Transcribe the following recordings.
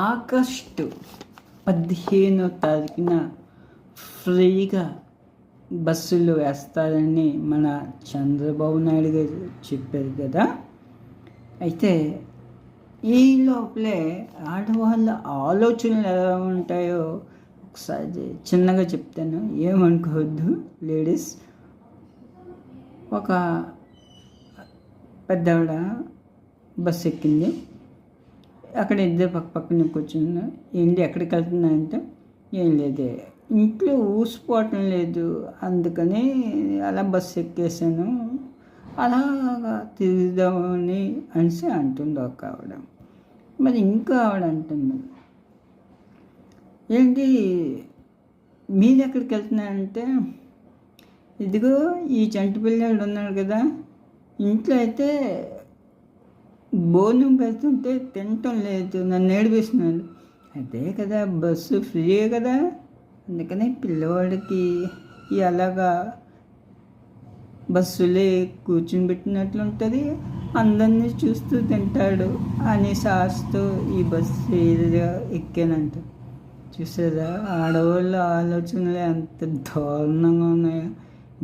August 15వ తారీఖున ఫ్రీగా బస్సులు వేస్తారని మన చంద్రబాబు నాయుడు గారు చెప్పారు కదా. అయితే ఈ లోపలే ఆడవాళ్ళ ఆలోచనలు ఎలా ఉంటాయో ఒకసారి చిన్నగా చెప్తాను, ఏమనుకోవద్దు లేడీస్. ఒక పెద్దవిడ బస్సు ఎక్కింది. అక్కడ ఇద్దరు పక్కన కూర్చున్నా. ఏంటి ఎక్కడికి వెళ్తున్నాయంటే, ఏం లేదే, ఇంట్లో ఊసిపోవటం లేదు, అందుకని అలా బస్సు ఎక్కేసాను, అలాగా తిరుగుదామని అనేసి అంటుంది ఒక ఆవిడ. మరి ఇంకో ఆవిడ అంటుంది, ఏంటి మీరు ఎక్కడికి వెళ్తున్నారంటే, ఇదిగో ఈ చంటి పిల్లాడు ఉన్నాడు కదా, ఇంట్లో అయితే భోజనం పెడుతుంటే తినటం లేదు, నన్ను ఏడిపిస్తున్నాడు. అదే కదా బస్సు ఫ్రీయే కదా, అందుకని పిల్లవాడికి అలాగా బస్సులే కూర్చుని పెట్టినట్లు ఉంటుంది, అందరినీ చూస్తూ తింటాడు అని సాస్తూ ఈ బస్సు ఎక్కానంట. చూసారా ఆడవాళ్ళ ఆలోచనలు ఎంత దారుణంగా ఉన్నాయో.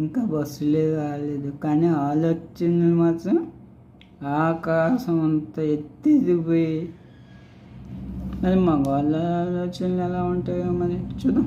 ఇంకా బస్సులే రాలేదు, కానీ ఆలోచనలు మాత్రం ఆకాశం అంత ఎత్తిదిపోయి. మరి మగవాళ్ళ ఆలోచనలు ఎలా ఉంటాయో మరి చూద్దాం.